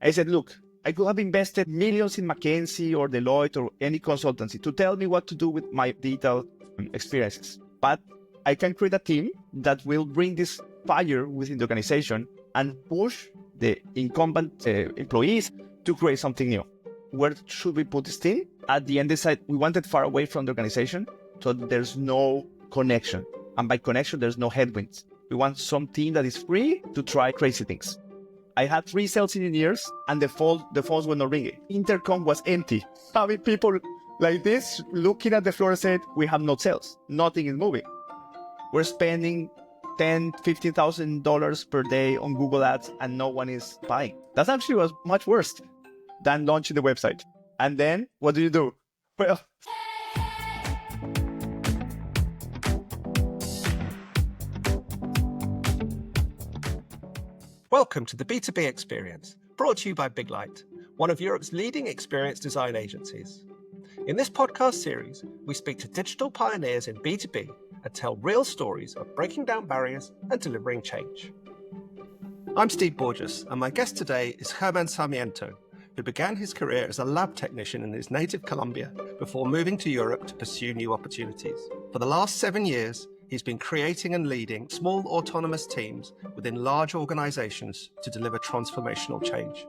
I said, look, I could have invested millions in McKinsey or Deloitte or any consultancy to tell me what to do with my digital experiences. But I can create a team that will bring this fire within the organization and push the incumbent employees to create something new. Where should we put this team? At the end, they said we wanted far away from the organization, so there's no connection. And by connection, there's no headwinds. We want some team that is free to try crazy things. I had 3 sales engineers and the phones were not ringing. Intercom was empty. Having people like this looking at the floor and said, we have no sales. Nothing is moving. We're spending $10,000, $15,000 per day on Google Ads and no one is buying. That actually was much worse than launching the website. And then what do? Well, welcome to the B2B Experience, brought to you by Big Light, one of Europe's leading experience design agencies. In this podcast series, we speak to digital pioneers in B2B and tell real stories of breaking down barriers and delivering change. I'm Steve Borges, and my guest today is Germán Sarmiento, who began his career as a lab technician in his native Colombia before moving to Europe to pursue new opportunities. For the last 7 years, he's been creating and leading small autonomous teams within large organizations to deliver transformational change.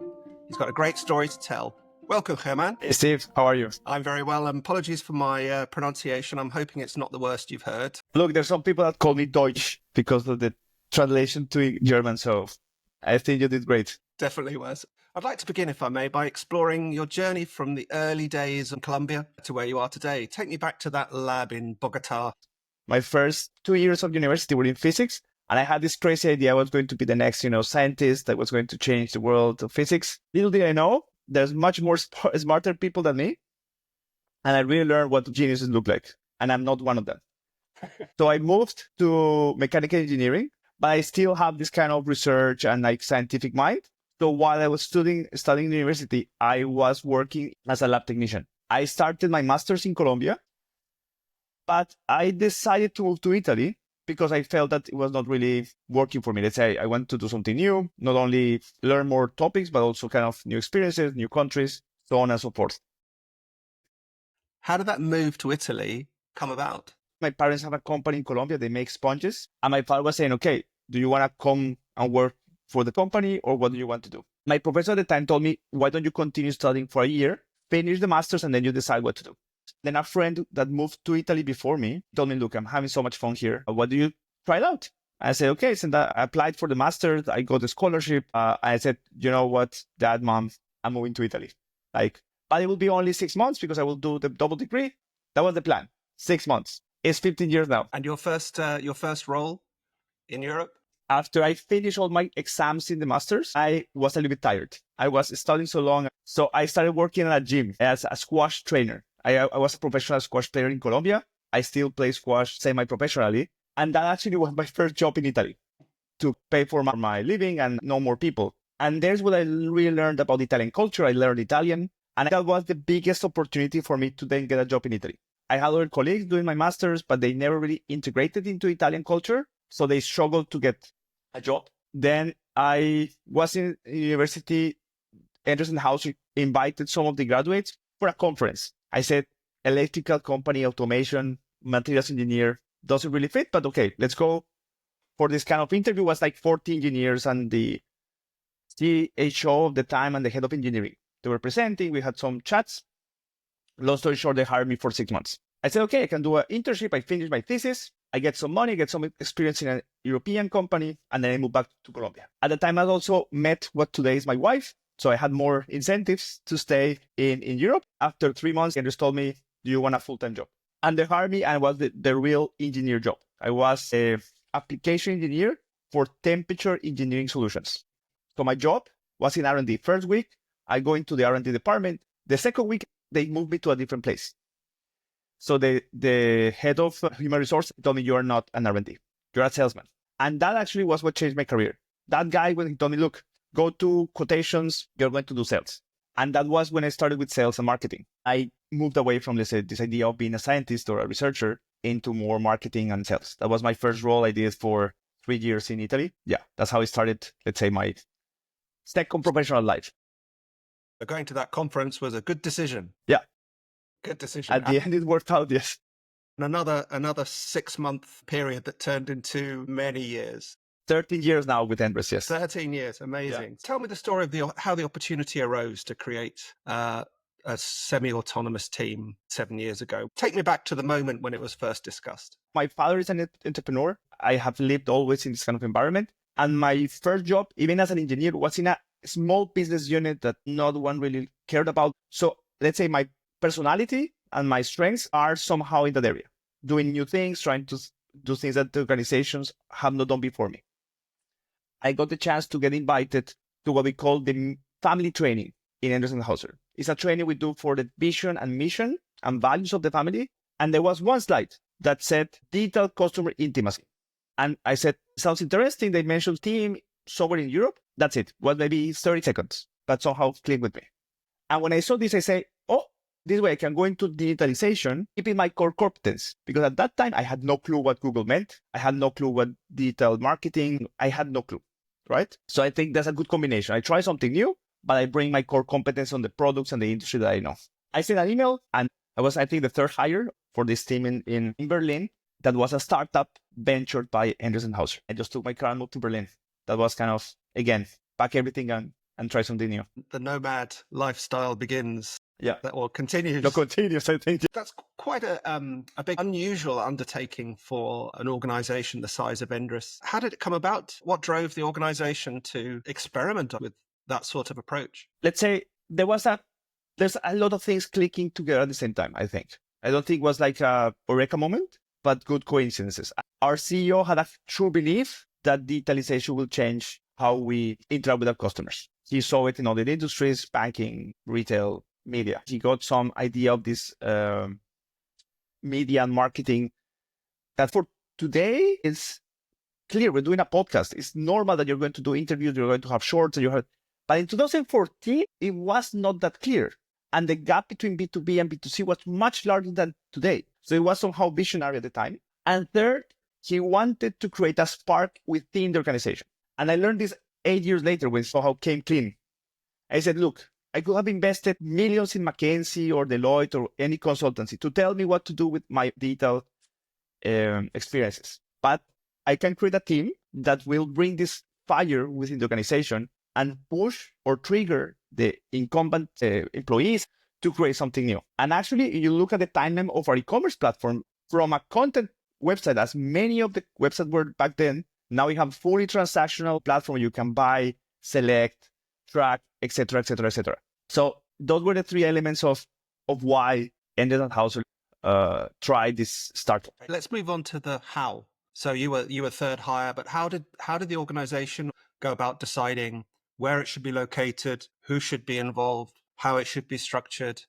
He's got a great story to tell. Welcome, Germán. Hey, Steve, how are you? I'm very well. Apologies for my pronunciation. I'm hoping it's not the worst you've heard. Look, there's some people that call me Deutsch because of the translation to German, so I think you did great. Definitely was. I'd like to begin, if I may, by exploring your journey from the early days in Colombia to where you are today. Take me back to that lab in Bogota. My first 2 years of university were in physics, and I had this crazy idea I was going to be the next, scientist that was going to change the world of physics. Little did I know, there's much more smarter people than me, and I really learned what geniuses look like, and I'm not one of them. So I moved to mechanical engineering, but I still have this kind of research and scientific mind. So while I was studying in university, I was working as a lab technician. I started my master's in Colombia, but I decided to move to Italy because I felt that it was not really working for me. Let's say I want to do something new, not only learn more topics, but also kind of new experiences, new countries, so on and so forth. How did that move to Italy come about? My parents have a company in Colombia. They make sponges. And my father was saying, okay, do you want to come and work for the company or what do you want to do? My professor at the time told me, why don't you continue studying for a year, finish the master's, and then you decide what to do. Then a friend that moved to Italy before me told me, look, I'm having so much fun here. What do you try it out? I said, okay. So I applied for the master's. I got the scholarship. I said, you know what, Dad, Mom, I'm moving to Italy. But it will be only 6 months because I will do the double degree. That was the plan. 6 months. It's 15 years now. And your first role in Europe? After I finished all my exams in the master's, I was a little bit tired. I was studying so long. So I started working at a gym as a squash trainer. I was a professional squash player in Colombia. I still play squash semi-professionally. And that actually was my first job in Italy to pay for my living and know more people. And there's what I really learned about Italian culture. I learned Italian. And that was the biggest opportunity for me to then get a job in Italy. I had other colleagues doing my master's, but they never really integrated into Italian culture. So they struggled to get a job. Then I was in university, Anderson House invited some of the graduates for a conference. I said, electrical company, automation, materials engineer doesn't really fit, but okay, let's go for this kind of interview. It was 40 engineers and the CHO of the time and the head of engineering. They were presenting. We had some chats. Long story short, they hired me for 6 months. I said, okay, I can do an internship. I finished my thesis. I get some money, get some experience in a European company, and then I moved back to Colombia. At the time, I also met what today is my wife. So I had more incentives to stay in Europe. After 3 months, Anders told me, do you want a full-time job? And they hired me and it was the real engineer job. I was an application engineer for temperature engineering solutions. So my job was in R&D. First week, I go into the R&D department. The second week, they moved me to a different place. So the head of human resource told me, you're not an R&D. You're a salesman. And that actually was what changed my career. That guy, when he told me, look, go to quotations, you're going to do sales. And that was when I started with sales and marketing. I moved away from, let's say, this idea of being a scientist or a researcher into more marketing and sales. That was my first role I did for 3 years in Italy. Yeah, that's how I started, let's say, my second professional life. Going to that conference was a good decision. Yeah. Good decision. At the end, it worked out, yes. Another 6-month period that turned into many years. 13 years now with Endress, yes. 13 years, amazing. Yeah. Tell me the story of how the opportunity arose to create a semi-autonomous team 7 years ago. Take me back to the moment when it was first discussed. My father is an entrepreneur. I have lived always in this kind of environment. And my first job, even as an engineer, was in a small business unit that not one really cared about. So let's say my personality and my strengths are somehow in that area, doing new things, trying to do things that the organizations have not done before me. I got the chance to get invited to what we call the family training in Anderson Hauser. It's a training we do for the vision and mission and values of the family. And there was one slide that said digital customer intimacy. And I said, sounds interesting. They mentioned team somewhere in Europe. That's it. Was maybe 30 seconds, but somehow clicked with me. And when I saw this, I say, oh, this way I can go into digitalization, keeping my core competence. Because at that time, I had no clue what Google meant. I had no clue what digital marketing. I had no clue, right? So I think that's a good combination. I try something new, but I bring my core competence on the products and the industry that I know. I sent an email, and I was, I think, the third hire for this team in Berlin. That was a startup ventured by Anderson Hauser. I just took my car and moved to Berlin. That was kind of, again, pack everything and try something new. The nomad lifestyle begins. Yeah. That will continue. No, continues, I think. That's quite a big, unusual undertaking for an organization the size of Endress. How did it come about? What drove the organization to experiment with that sort of approach? Let's say there's a lot of things clicking together at the same time, I think. I don't think it was like a eureka moment, but good coincidences. Our CEO had a true belief that digitalization will change how we interact with our customers. He saw it in other industries, banking, retail, media. He got some idea of this media and marketing that for today is clear. We're doing a podcast. It's normal that you're going to do interviews, you're going to have shorts, but in 2014, it was not that clear. And the gap between B2B and B2C was much larger than today. So it was somehow visionary at the time. And third, he wanted to create a spark within the organization. And I learned this 8 years later when somehow came clean. I said, look, I could have invested millions in McKinsey or Deloitte or any consultancy to tell me what to do with my digital experiences. But I can create a team that will bring this fire within the organization and push or trigger the incumbent employees to create something new. And actually, you look at the timeline of our e-commerce platform from a content website, as many of the websites were back then. Now we have a fully transactional platform. You can buy, select, track, etc., etc., etc. So those were the three elements of why Anderson Hauser tried this startup. Let's move on to the how. So you were third hire, but how did the organization go about deciding where it should be located, who should be involved, how it should be structured?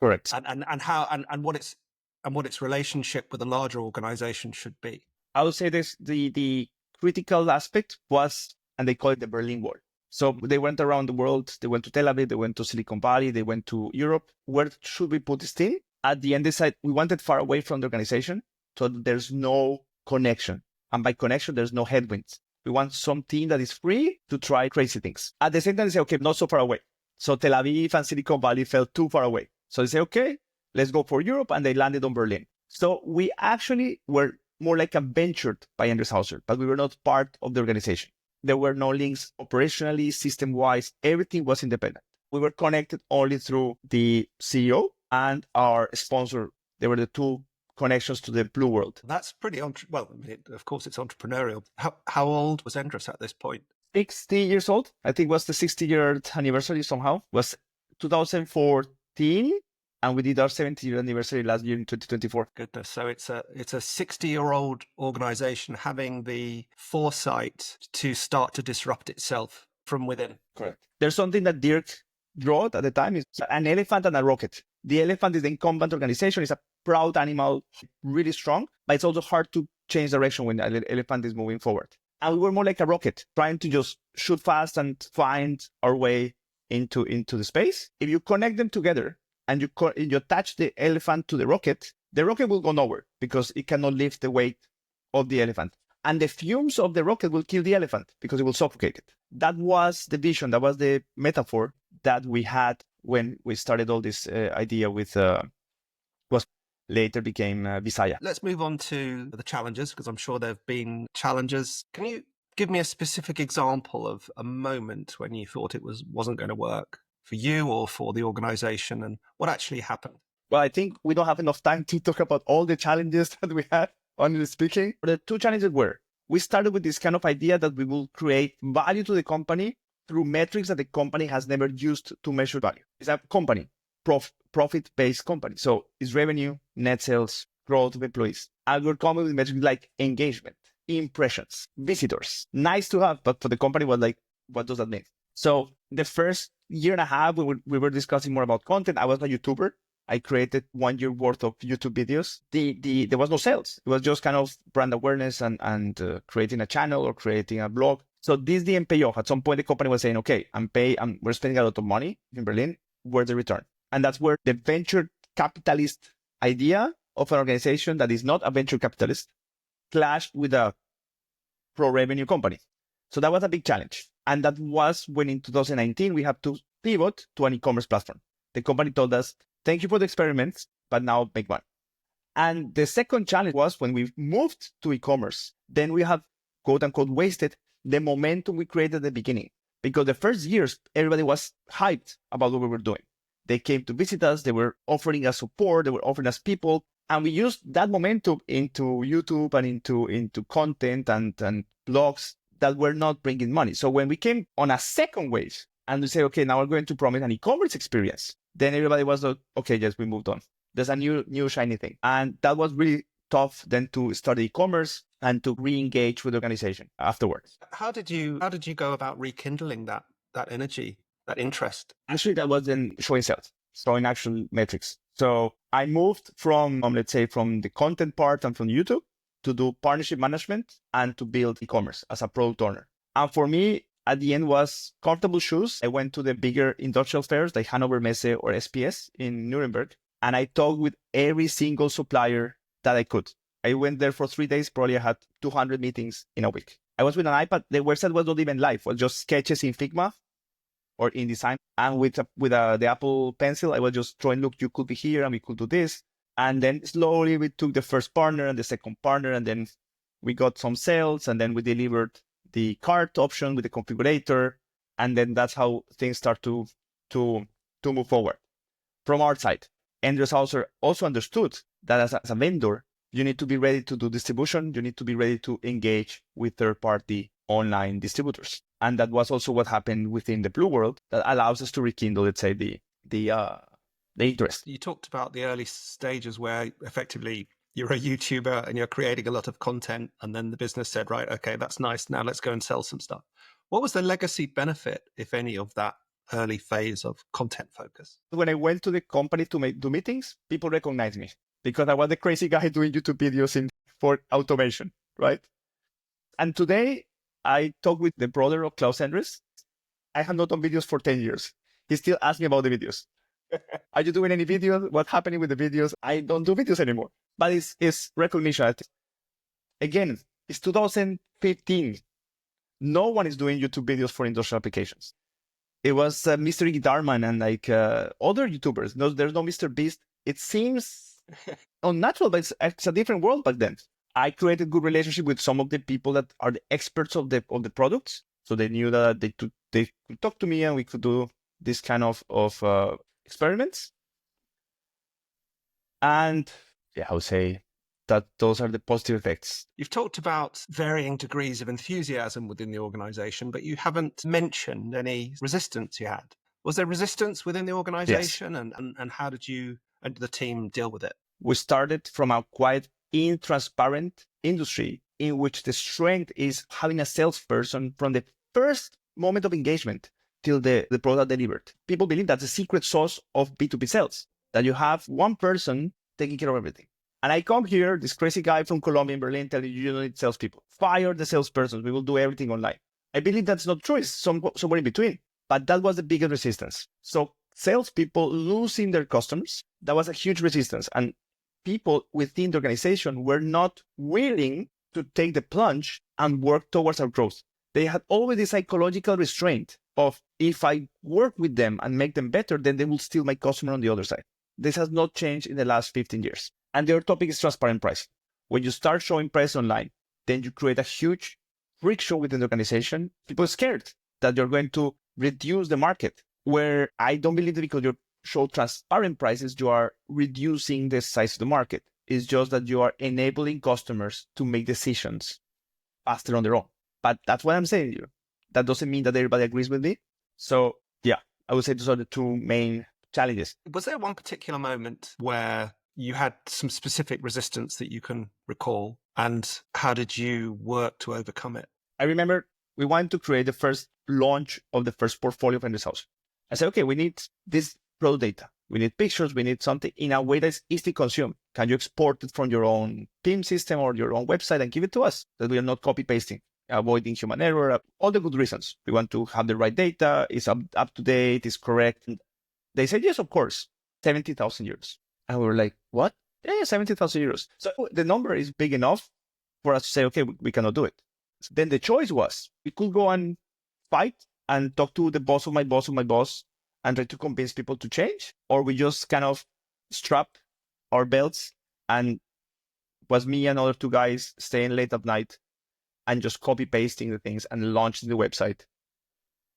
Correct. And what its relationship with a larger organization should be? I would say this the critical aspect was, and they call it the Berlin Wall. So they went around the world. They went to Tel Aviv, they went to Silicon Valley, they went to Europe. Where should we put this team? At the end, they said we wanted far away from the organization, so there's no connection. And by connection, there's no headwinds. We want some team that is free to try crazy things. At the same time, they say, okay, not so far away. So Tel Aviv and Silicon Valley felt too far away. So they say, okay, let's go for Europe. And they landed on Berlin. So we actually were more like a ventured by Anderson Hauser, but we were not part of the organization. There were no links operationally, system-wise. Everything was independent. We were connected only through the CEO and our sponsor. They were the two connections to the blue world. That's pretty, of course, it's entrepreneurial. How old was Endress at this point? 60 years old. I think it was the 60-year anniversary somehow. It was 2014. And we did our 70th anniversary last year in 2024. Goodness. So it's a 60-year-old organization having the foresight to start to disrupt itself from within. Correct. There's something that Dirk wrote at the time, is an elephant and a rocket. The elephant is the incumbent organization. It's a proud animal, really strong, but it's also hard to change direction when the elephant is moving forward. And we were more like a rocket, trying to just shoot fast and find our way into the space. If you connect them together, and you attach the elephant to the rocket will go nowhere because it cannot lift the weight of the elephant. And the fumes of the rocket will kill the elephant because it will suffocate it. That was the vision. That was the metaphor that we had when we started all this idea with was later became Visaya. Let's move on to the challenges, because I'm sure there have been challenges. Can you give me a specific example of a moment when you thought it wasn't going to work for you or for the organization, and what actually happened? Well, I think we don't have enough time to talk about all the challenges that we had, honestly speaking. The two challenges were, we started with this kind of idea that we will create value to the company through metrics that the company has never used to measure value. It's a company, profit-based company. So it's revenue, net sales, growth of employees. And we're coming with metrics like engagement, impressions, visitors. Nice to have, but for the company was like, what does that mean? So the first year and a half, we were discussing more about content. I was a YouTuber. I created 1 year worth of YouTube videos. There was no sales. It was just kind of brand awareness and creating a channel or creating a blog. So this didn't pay off. At some point, the company was saying, okay, we're spending a lot of money in Berlin. Where's the return? And that's where the venture capitalist idea of an organization that is not a venture capitalist clashed with a pro-revenue company. So that was a big challenge. And that was when in 2019, we had to pivot to an e-commerce platform. The company told us, thank you for the experiments, but now make money. And the second challenge was when we moved to e-commerce, then we have quote unquote wasted the momentum we created at the beginning. Because the first years, everybody was hyped about what we were doing. They came to visit us, they were offering us support, they were offering us people. And we used that momentum into YouTube and into content and blogs that were not bringing money. So when we came on a second wave and we say, okay, now we're going to promise an e-commerce experience, then everybody was like, okay, yes, we moved on. There's a new shiny thing. And that was really tough then to start e-commerce and to re-engage with the organization afterwards. How did you go about rekindling that energy, that interest? Actually, that was then showing sales, showing actual metrics. So I moved from, let's say, from the content part and from YouTube to do partnership management and to build e-commerce as a product owner. And for me, at the end was comfortable shoes. I went to the bigger industrial fairs like Hannover Messe or SPS in Nuremberg, and I talked with every single supplier that I could. I went there for 3 days. Probably I had 200 meetings in a week. I was with an iPad. The website was not even live. It was just sketches in Figma or InDesign. And with the Apple Pencil, I was just drawing, look, you could be here and we could do this. And then slowly we took the first partner and the second partner, and then we got some sales, and then we delivered the cart option with the configurator. And then that's how things start to move forward. From our side, Andreas also understood that as a vendor, you need to be ready to do distribution. You need to be ready to engage with third-party online distributors. And that was also what happened within the Blue World that allows us to rekindle, let's say, the interest. You talked about the early stages where effectively you're a YouTuber and you're creating a lot of content, and then the business said, right, okay, that's nice. Now let's go and sell some stuff. What was the legacy benefit, if any, of that early phase of content focus? When I went to the company to do meetings, people recognized me because I was the crazy guy doing YouTube videos for automation, right? And today I talk with the brother of Klaus Endres. I have not done videos for 10 years. He still asks me about the videos. Are you doing any videos? What's happening with the videos? I don't do videos anymore. But it's recognition. Again, it's 2015. No one is doing YouTube videos for industrial applications. It was Mr. Guitarman and other YouTubers. No, there's no Mr. Beast. It seems unnatural, but it's a different world back then. I created good relationship with some of the people that are the experts of the products. So they knew that they could talk to me and we could do this kind of experiments. And yeah, I would say that those are the positive effects. You've talked about varying degrees of enthusiasm within the organization, but you haven't mentioned any resistance you had. Was there resistance within the organization? Yes. And how did you and the team deal with it? We started from a quite intransparent industry in which the strength is having a salesperson from the first moment of engagement till the product delivered. People believe that's the secret sauce of B2B sales, that you have one person taking care of everything. And I come here, this crazy guy from Colombia in Berlin, telling you don't need salespeople. Fire the salesperson. We will do everything online. I believe that's not true. It's somewhere in between. But that was the biggest resistance. So salespeople losing their customers, that was a huge resistance. And people within the organization were not willing to take the plunge and work towards our growth. They had always this psychological restraint of if I work with them and make them better, then they will steal my customer on the other side. This has not changed in the last 15 years. And the other topic is transparent pricing. When you start showing price online, then you create a huge friction within the organization. People are scared that you're going to reduce the market, where I don't believe that because you show transparent prices, you are reducing the size of the market. It's just that you are enabling customers to make decisions faster on their own. But that's what I'm saying to you. That doesn't mean that everybody agrees with me. So yeah, I would say those are the two main challenges. Was there one particular moment where you had some specific resistance that you can recall, and how did you work to overcome it? I remember we wanted to create the first launch of the first portfolio of Endless House. I said, okay, we need this product data. We need pictures. We need something in a way that's easy to consume. Can you export it from your own PIM system or your own website and give it to us, that we are not copy pasting, avoiding human error, all the good reasons. We want to have the right data, it's up to date, it's correct. And they said, yes, of course, 70,000 euros. And we were like, what? Yeah, 70,000 euros. So the number is big enough for us to say, okay, we cannot do it. So then the choice was, we could go and fight and talk to the boss of my boss and try to convince people to change, or we just kind of strap our belts and was me and other two guys staying late at night and just copy pasting the things and launching the website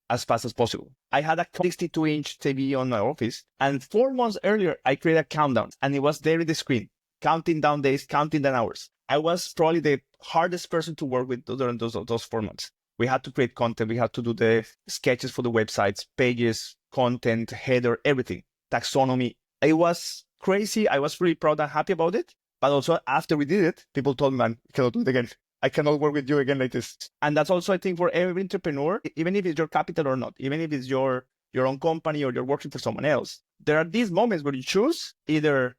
as fast as possible. I had a 62-inch TV on my office, and 4 months earlier, I created a countdown, and it was there in the screen, counting down days, counting down hours. I was probably the hardest person to work with during those 4 months. We had to create content. We had to do the sketches for the websites, pages, content, header, everything, taxonomy. It was crazy. I was really proud and happy about it. But also after we did it, people told me, man, I cannot do it again. I cannot work with you again like this. And that's also, I think, for every entrepreneur, even if it's your capital or not, even if it's your own company or you're working for someone else, there are these moments where you choose either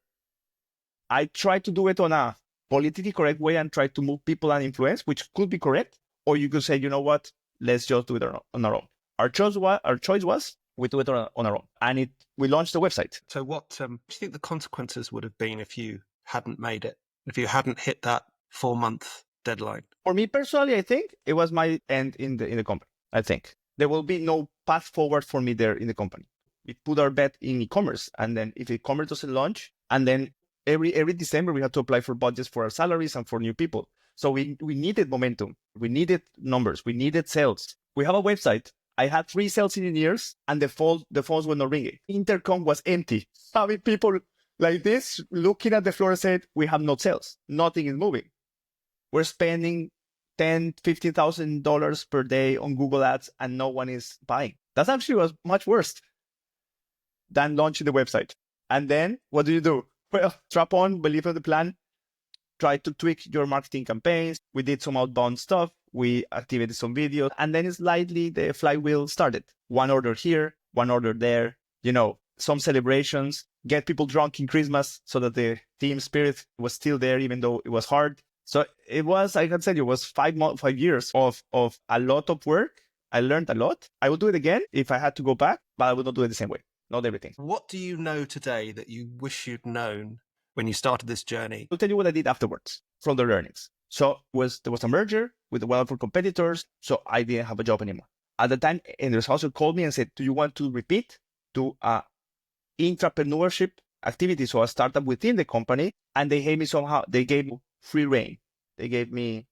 I try to do it on a politically correct way and try to move people and influence, which could be correct, or you could say, you know what, let's just do it on our own. Our choice was we do it on our own, and we launched the website. So what do you think the consequences would have been if you hadn't made it, if you hadn't hit that 4-month deadline? For me personally, I think it was my end in the company. I think there will be no path forward for me there in the company. We put our bet in e-commerce, and then if e-commerce doesn't launch, and then every December we had to apply for budgets for our salaries and for new people. So we needed momentum. We needed numbers. We needed sales. We have a website. I had 3 sales engineers, and the phones were not ringing. Intercom was empty. Having people like this looking at the floor and said, we have no sales. Nothing is moving. We're spending $10,000, $15,000 per day on Google Ads, and no one is buying. That actually was much worse than launching the website. And then what do? Well, strap on, believe in the plan, try to tweak your marketing campaigns. We did some outbound stuff. We activated some videos, and then slightly the flywheel started. One order here, one order there, some celebrations, get people drunk in Christmas so that the team spirit was still there, even though it was hard. So it was, I can tell you, it was 5 years of a lot of work. I learned a lot. I would do it again if I had to go back, but I would not do it the same way. Not everything. What do you know today that you wish you'd known when you started this journey? I'll tell you what I did afterwards from the learnings. So there was a merger with one of our competitors, so I didn't have a job anymore. At the time, Endless House called me and said, do you want to repeat to a intrapreneurship activity, so a startup within the company? And they gave me free reign. They gave me,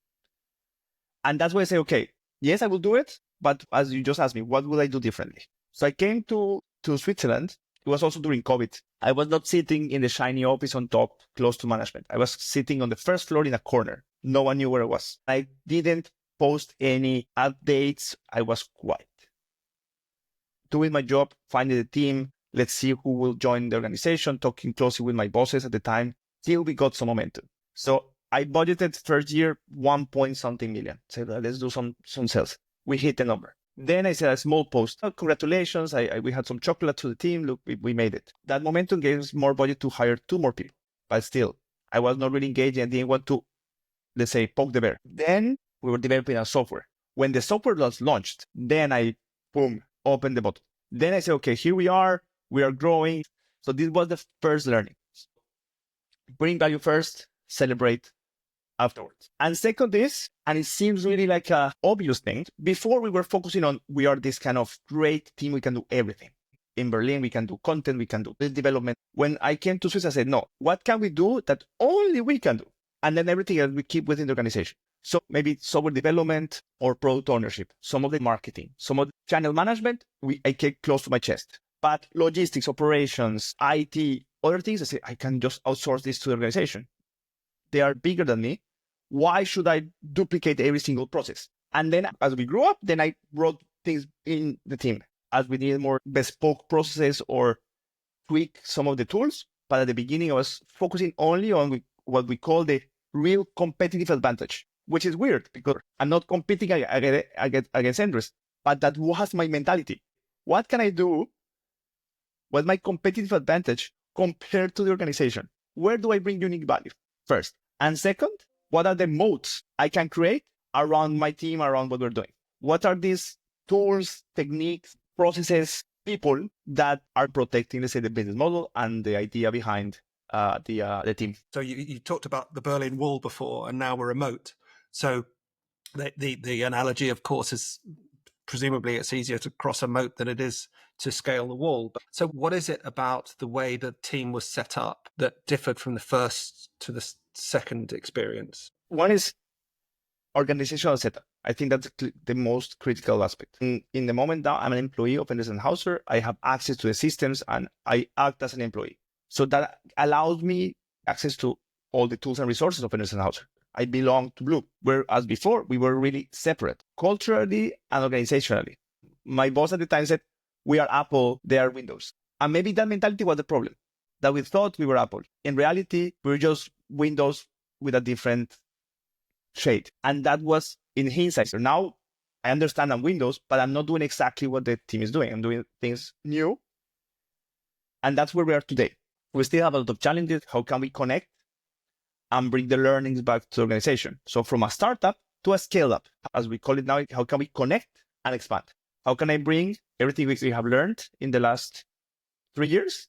and that's why I say, okay, yes, I will do it. But as you just asked me, what would I do differently? So I came to Switzerland. It was also during COVID. I was not sitting in the shiny office on top, close to management. I was sitting on the first floor in a corner. No one knew where I was. I didn't post any updates. I was quiet. Doing my job, finding the team. Let's see who will join the organization, talking closely with my bosses at the time, till we got some momentum. So I budgeted first year 1 point something million. Said, let's do some sales. We hit the number. Then I said a small post. Oh, congratulations. We had some chocolate to the team. Look, we made it. That momentum gave us more budget to hire 2 more people. But still, I was not really engaged and didn't want to, let's say, poke the bear. Then we were developing a software. When the software was launched, then I, opened the bottle. Then I said, okay, here we are growing. So this was the first learning. Bring value first, celebrate afterwards. And second is, and it seems really like a obvious thing, before we were focusing on, we are this kind of great team, we can do everything. In Berlin, we can do content, we can do development. When I came to Swiss, I said, no, what can we do that only we can do? And then everything else we keep within the organization. So maybe software development or product ownership, some of the marketing, some of the channel management, I keep close to my chest. But logistics, operations, IT, other things, I say, I can just outsource this to the organization. They are bigger than me. Why should I duplicate every single process? And then as we grew up, then I brought things in the team as we needed more bespoke processes or tweak some of the tools. But at the beginning, I was focusing only on what we call the real competitive advantage, which is weird because I'm not competing against interest, but that was my mentality. What can I do? What's my competitive advantage compared to the organization? Where do I bring unique value? First. And second, what are the moats I can create around my team, around what we're doing? What are these tools, techniques, processes, people that are protecting, let's say, the business model and the idea behind the team? So you talked about the Berlin Wall before, and now we're remote. So the analogy, of course, is presumably it's easier to cross a moat than it is to scale the wall. So what is it about the way the team was set up that differed from the first to the second experience? One is organizational setup. I think that's the most critical aspect. In the moment now, I'm an employee of Anderson Hauser. I have access to the systems and I act as an employee. So that allows me access to all the tools and resources of Anderson Hauser. I belong to Blue, whereas before we were really separate, culturally and organizationally. My boss at the time said, we are Apple, they are Windows. And maybe that mentality was the problem, that we thought we were Apple. In reality, we were just Windows with a different shade. And that was in hindsight. So now I understand I'm Windows, but I'm not doing exactly what the team is doing. I'm doing things new. And that's where we are today. We still have a lot of challenges. How can we connect and bring the learnings back to the organization? So from a startup to a scale up, as we call it now, how can we connect and expand? How can I bring everything we have learned in the last 3 years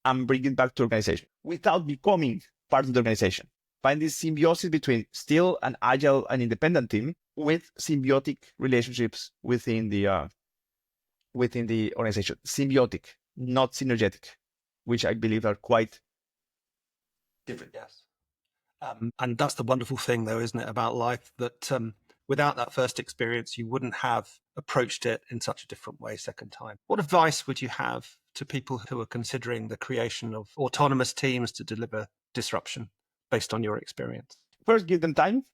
and bring it back to the organization without becoming part of the organization? Find this symbiosis between still an agile and independent team with symbiotic relationships within the organization. Symbiotic, not synergetic, which I believe are quite different. Yes. And that's the wonderful thing, though, isn't it, about life, that without that first experience, you wouldn't have approached it in such a different way second time. What advice would you have to people who are considering the creation of autonomous teams to deliver disruption based on your experience? First, give them time.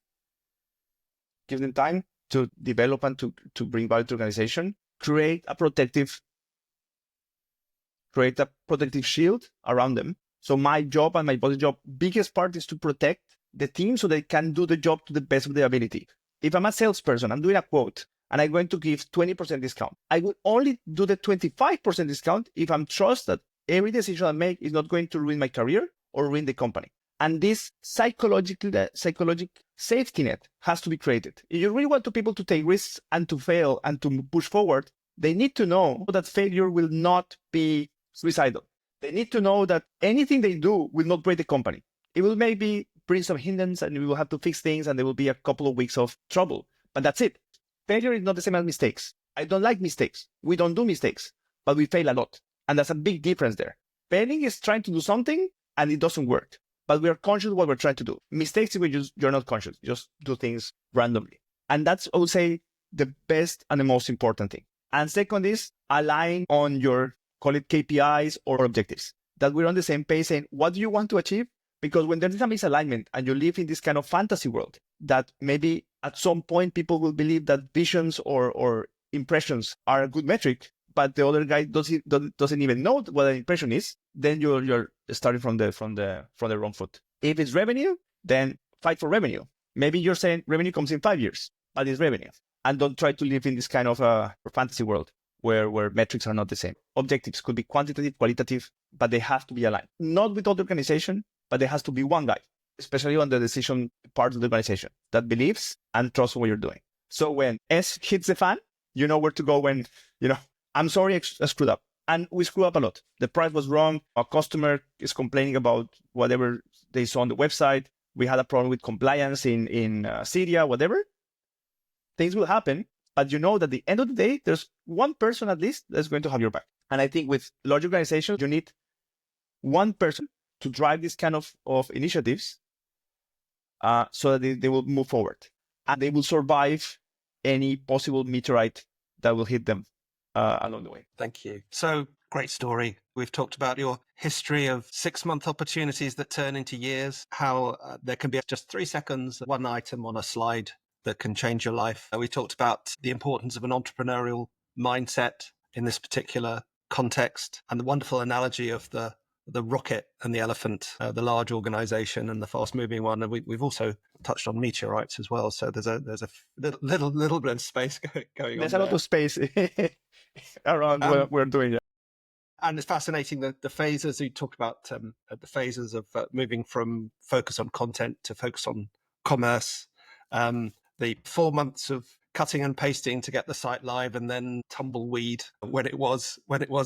Give them time to develop and to bring value to the organization. Create a protective shield around them. So my job and my boss's job, biggest part is to protect the team so they can do the job to the best of their ability. If I'm a salesperson, I'm doing a quote and I'm going to give 20% discount. I will only do the 25% discount if I'm trust that every decision I make is not going to ruin my career or ruin the company. And this psychological safety net has to be created. If you really want people to take risks and to fail and to push forward, they need to know that failure will not be suicidal. They need to know that anything they do will not break the company. It will maybe bring some hindrance and we will have to fix things and there will be a couple of weeks of trouble. But that's it. Failure is not the same as mistakes. I don't like mistakes. We don't do mistakes, but we fail a lot. And that's a big difference there. Failing is trying to do something and it doesn't work. But we are conscious of what we're trying to do. Mistakes, you're not conscious. You just do things randomly. And that's, I would say, the best and the most important thing. And second is align on your, call it KPIs or objectives, that we're on the same page saying, what do you want to achieve? Because when there's a misalignment and you live in this kind of fantasy world, that maybe at some point people will believe that visions or impressions are a good metric, but the other guy doesn't even know what an impression is, then you're starting from the wrong foot. If it's revenue, then fight for revenue. Maybe you're saying revenue comes in 5 years, but it's revenue. And don't try to live in this kind of fantasy world where metrics are not the same. Objectives could be quantitative, qualitative, but they have to be aligned. Not with all the organization, but there has to be one guy, especially on the decision part of the organization, that believes and trusts what you're doing. So when S hits the fan, you know where to go when, I'm sorry, I screwed up. And we screw up a lot. The price was wrong. Our customer is complaining about whatever they saw on the website. we had a problem with compliance in Syria, whatever, things will happen. But you know that at the end of the day, there's one person at least that's going to have your back. And I think with large organizations, you need one person to drive this kind of initiatives so that they will move forward and they will survive any possible meteorite that will hit them along the way. Thank you. So great story. We've talked about your history of 6-month opportunities that turn into years, how there can be just 3 seconds, one item on a slide that can change your life. We talked about the importance of an entrepreneurial mindset in this particular context and the wonderful analogy of the rocket and the elephant, the large organization and the fast moving one. And we've also touched on meteorites as well. So there's a little bit of space going on. There's a lot of space around what we're doing. And it's fascinating the phases you talked about, the phases of moving from focus on content to focus on commerce, the 4 months of cutting and pasting to get the site live, and then tumbleweed when it was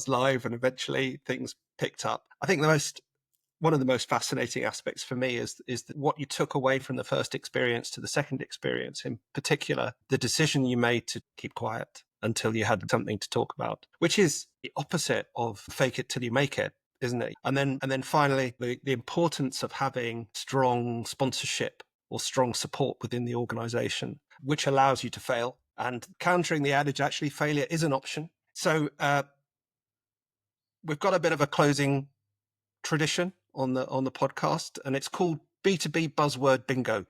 live, and eventually things picked up. I think one of the most fascinating aspects for me is what you took away from the first experience to the second experience. In particular, the decision you made to keep quiet until you had something to talk about, which is the opposite of fake it till you make it, isn't it? And then finally, the importance of having strong sponsorship or strong support within the organization, which allows you to fail, and countering the adage, actually failure is an option. So we've got a bit of a closing tradition on the podcast, and it's called B2B Buzzword Bingo.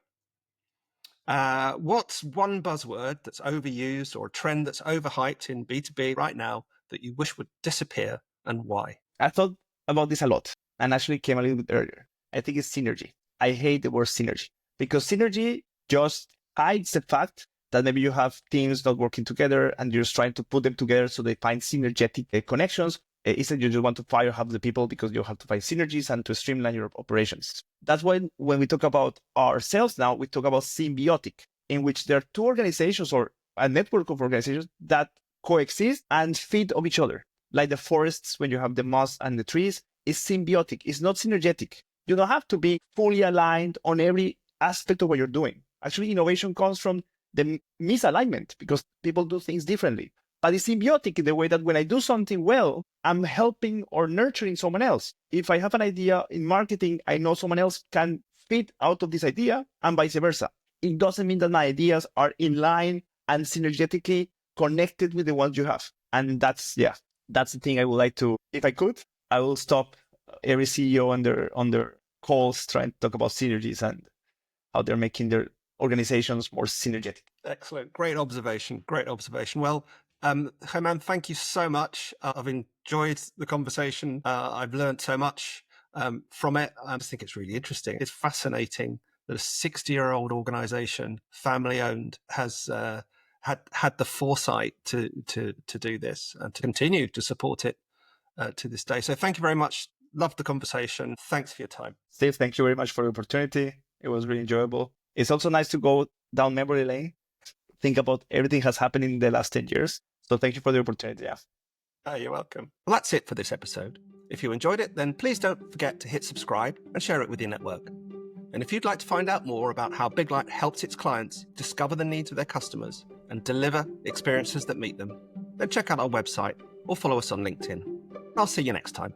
What's one buzzword that's overused or a trend that's overhyped in B2B right now that you wish would disappear, and why? I thought about this a lot and actually came a little bit earlier. I think it's synergy. I hate the word synergy because synergy just hides the fact that maybe you have teams not working together and you're just trying to put them together so they find synergetic connections. Instead, you just want to fire half the people because you have to find synergies and to streamline your operations. That's why when we talk about ourselves now, we talk about symbiotic, in which there are two organizations or a network of organizations that coexist and feed off each other. Like the forests, when you have the moss and the trees, is symbiotic. It's not synergetic. You don't have to be fully aligned on every aspect of what you're doing. Actually, innovation comes from the misalignment because people do things differently. But it's symbiotic in the way that when I do something well, I'm helping or nurturing someone else. If I have an idea in marketing, I know someone else can feed out of this idea and vice versa. It doesn't mean that my ideas are in line and synergetically connected with the ones you have. And that's the thing I would like to, if I could, I will stop every CEO on their calls trying to talk about synergies and how they're making their organizations more synergetic. Excellent. Great observation. Well, Germán, thank you so much. I've enjoyed the conversation. I've learned so much from it. I just think it's really interesting. It's fascinating that a 60-year-old organization, family-owned, has had the foresight to do this and to continue to support it to this day. So thank you very much. Loved the conversation. Thanks for your time. Steve, thank you very much for the opportunity. It was really enjoyable. It's also nice to go down memory lane, think about everything has happened in the last 10 years. So thank you for the opportunity. Yeah. Oh, you're welcome. Well, that's it for this episode. If you enjoyed it, then please don't forget to hit subscribe and share it with your network. And if you'd like to find out more about how Big Light helps its clients discover the needs of their customers and deliver experiences that meet them, then check out our website or follow us on LinkedIn. I'll see you next time.